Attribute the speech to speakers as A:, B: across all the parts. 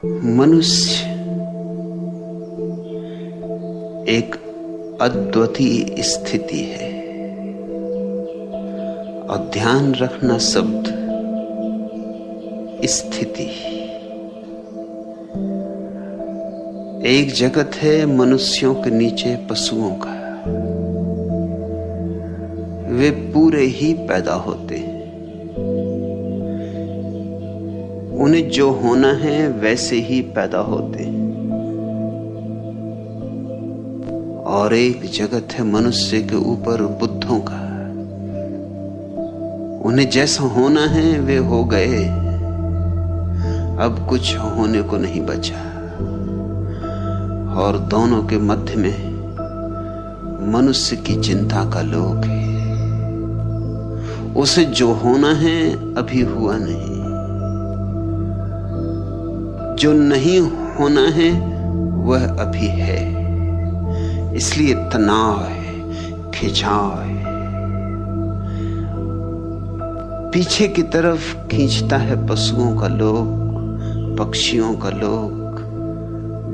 A: मनुष्य एक अद्वितीय स्थिति है और ध्यान रखना शब्द स्थिति। एक जगत है मनुष्यों के नीचे पशुओं का, वे पूरे ही पैदा होते हैं, उन्हें जो होना है वैसे ही पैदा होते हैं। और एक जगत है मनुष्य के ऊपर बुद्धों का, उन्हें जैसा होना है वे हो गए, अब कुछ होने को नहीं बचा। और दोनों के मध्य में मनुष्य की चिंता का लोक है, उसे जो होना है अभी हुआ नहीं, जो नहीं होना है वह अभी है, इसलिए तनाव है, खिंचाव है। पीछे की तरफ खींचता है पशुओं का लोक, पक्षियों का लोक,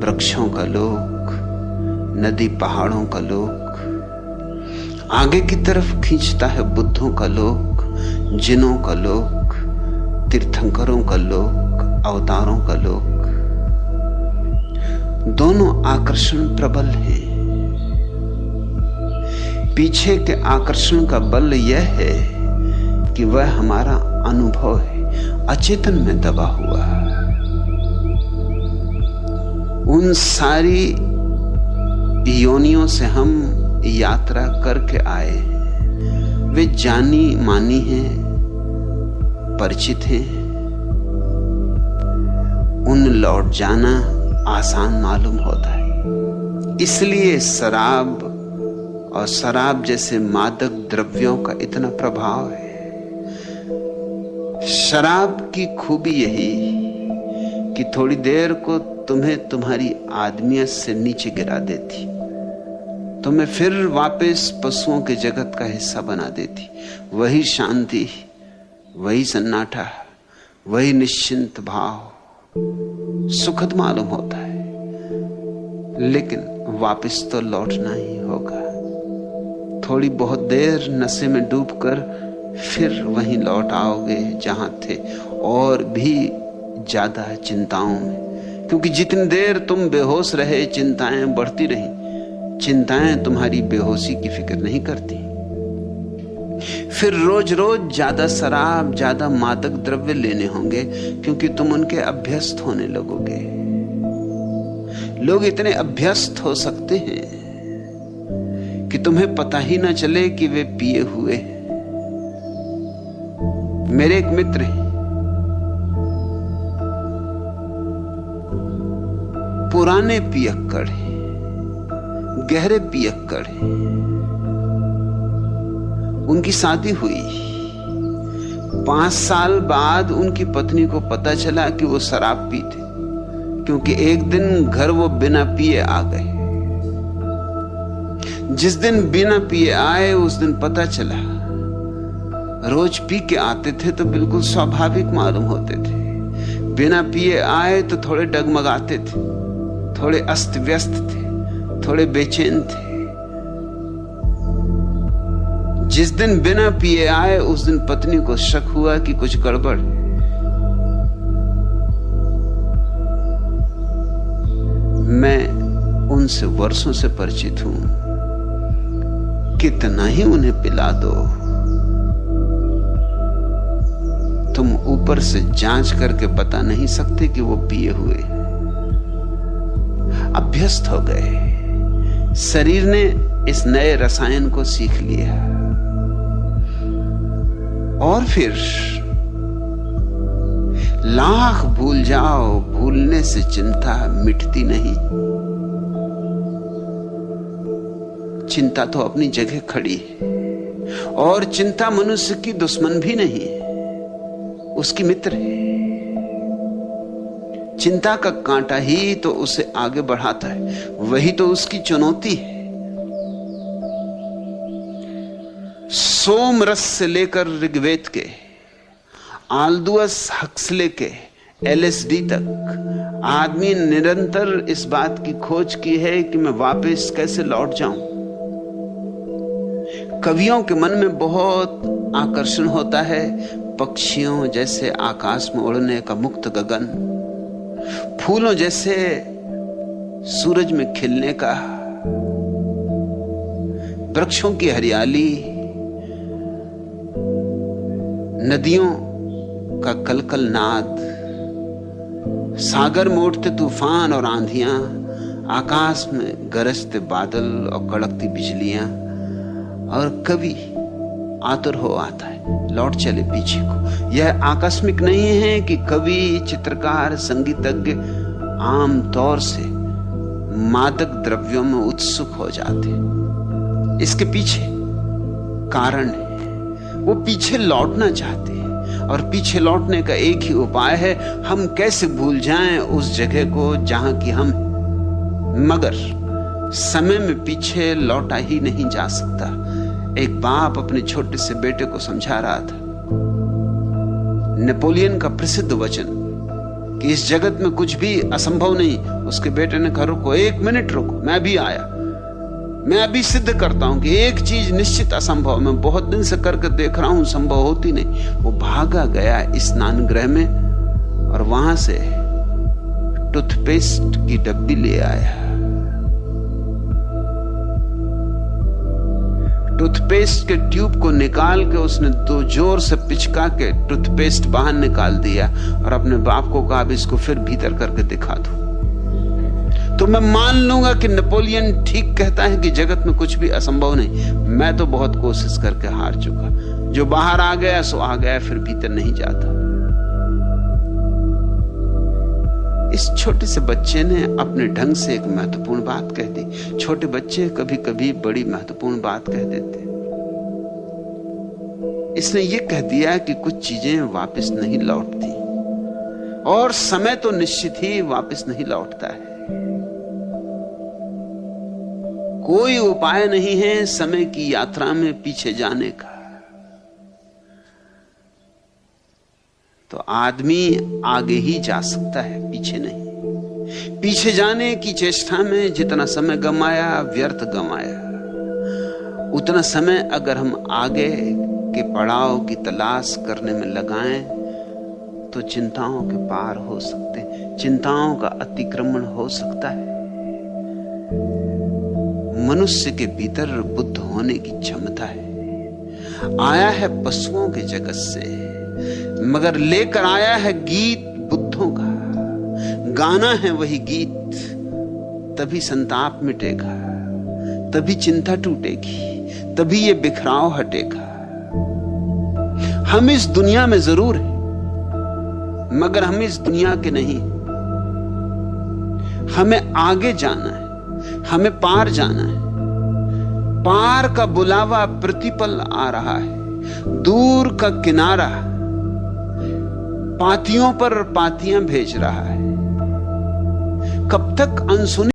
A: वृक्षों का लोक, नदी पहाड़ों का लोक। आगे की तरफ खींचता है बुद्धों का लोक, जिनों का लोक, तीर्थंकरों का लोक, अवतारों का लोक। दोनों आकर्षण प्रबल हैं। पीछे के आकर्षण का बल यह है कि वह हमारा अनुभव है, अचेतन में दबा हुआ। उन सारी योनियों से हम यात्रा करके आए, वे जानी मानी हैं, परिचित हैं। उन लौट जाना आसान मालूम होता है। इसलिए शराब और शराब जैसे मादक द्रव्यों का इतना प्रभाव है। शराब की खूबी यही कि थोड़ी देर को तुम्हें तुम्हारी आदमियत से नीचे गिरा देती, तुम्हें फिर वापस पशुओं के जगत का हिस्सा बना देती। वही शांति, वही सन्नाटा, वही निश्चिंत भाव सुखद मालूम होता है, लेकिन वापस तो लौटना ही होगा। थोड़ी बहुत देर नशे में डूबकर फिर वहीं लौट आओगे जहां थे, और भी ज्यादा चिंताओं में, क्योंकि जितनी देर तुम बेहोश रहे चिंताएं बढ़ती रही। चिंताएं तुम्हारी बेहोशी की फिक्र नहीं करती। फिर रोज रोज ज्यादा शराब, ज्यादा मादक द्रव्य लेने होंगे, क्योंकि तुम उनके अभ्यस्त होने लगोगे। लोग इतने अभ्यस्त हो सकते हैं कि तुम्हें पता ही ना चले कि वे पिए हुए हैं। मेरे एक मित्र हैं, पुराने पियक्कड़ हैं, गहरे पियक्कड़ हैं। उनकी शादी हुई, 5 साल बाद उनकी पत्नी को पता चला कि वो शराब पीते, क्योंकि एक दिन घर वो बिना पिए आ गए। जिस दिन बिना पिए आए उस दिन पता चला। रोज पी के आते थे तो बिल्कुल स्वाभाविक मालूम होते थे, बिना पिए आए तो थोड़े डगमगाते थे, थोड़े अस्त व्यस्त थे, थोड़े बेचैन थे। जिस दिन बिना पिए आए उस दिन पत्नी को शक हुआ कि कुछ गड़बड़ है। मैं उनसे वर्षों से परिचित हूं, कितना ही उन्हें पिला दो, तुम ऊपर से जांच करके बता नहीं सकते कि वो पिए हुए। अभ्यस्त हो गए, शरीर ने इस नए रसायन को सीख लिया। और फिर लाख भूल जाओ, भूलने से चिंता मिटती नहीं। चिंता तो अपनी जगह खड़ी है, और चिंता मनुष्य की दुश्मन भी नहीं है, उसकी मित्र है। चिंता का कांटा ही तो उसे आगे बढ़ाता है, वही तो उसकी चुनौती है। सोम रस से लेकर ऋग्वेद के, आल्दुअस हक्सले के LSD तक आदमी निरंतर इस बात की खोज की है कि मैं वापस कैसे लौट जाऊं। कवियों के मन में बहुत आकर्षण होता है पक्षियों जैसे आकाश में उड़ने का मुक्त गगन, फूलों जैसे सूरज में खिलने का, वृक्षों की हरियाली, नदियों का कलकल नाद, सागर में उठते तूफान और आंधियां, आकाश में गरजते बादल और कड़कती बिजलियां। और कवि आतुर हो आता है लौट चले पीछे को। यह आकस्मिक नहीं है कि कवि, चित्रकार, संगीतज्ञ आम तौर से मादक द्रव्यों में उत्सुक हो जाते। इसके पीछे कारण है, वो पीछे लौटना चाहते हैं। और पीछे लौटने का एक ही उपाय है, हम कैसे भूल जाएं उस जगह को जहां की हम। मगर समय में पीछे लौटा ही नहीं जा सकता। एक बाप अपने छोटे से बेटे को समझा रहा था नेपोलियन का प्रसिद्ध वचन कि इस जगत में कुछ भी असंभव नहीं। उसके बेटे ने कहा, रुको, 1 मिनट रुको, मैं अभी आया। मैं अभी सिद्ध करता हूं कि एक चीज निश्चित असंभव, मैं बहुत दिन से करके देख रहा हूं, संभव होती नहीं। वो भागा गया स्नान गृह में और वहां से टूथपेस्ट की डब्बी ले आया। टूथपेस्ट के ट्यूब को निकाल के उसने दो जोर से पिचका के टूथपेस्ट बाहर निकाल दिया और अपने बाप को कहा, अब इसको फिर भीतर करके दिखा दो। तो मैं मान लूंगा कि नेपोलियन ठीक कहता है कि जगत में कुछ भी असंभव नहीं। मैं तो बहुत कोशिश करके हार चुका। जो बाहर आ गया सो आ गया, फिर भीतर नहीं जाता। इस छोटे से बच्चे ने अपने ढंग से एक महत्वपूर्ण बात कह दी। छोटे बच्चे कभी कभी बड़ी महत्वपूर्ण बात कह देते। इसने ये कह दिया कि कुछ चीजें वापस नहीं लौटती और समय तो निश्चित ही वापस नहीं लौटता है। कोई उपाय नहीं है समय की यात्रा में पीछे जाने का। तो आदमी आगे ही जा सकता है, पीछे नहीं। पीछे जाने की चेष्टा में जितना समय गमाया, व्यर्थ गमाया। उतना समय अगर हम आगे के पड़ाव की तलाश करने में लगाएं तो चिंताओं के पार हो सकते हैं, चिंताओं का अतिक्रमण हो सकता है। मनुष्य के भीतर बुद्ध होने की क्षमता है। आया है पशुओं के जगत से, मगर लेकर आया है गीत बुद्धों का। गाना है वही गीत, तभी संताप मिटेगा, तभी चिंता टूटेगी, तभी ये बिखराव हटेगा। हम इस दुनिया में जरूर हैं, मगर हम इस दुनिया के नहीं। हमें आगे जाना है, हमें पार जाना है। पार का बुलावा प्रतिपल आ रहा है। दूर का किनारा पातियों पर पातियां भेज रहा है। कब तक अनसुनी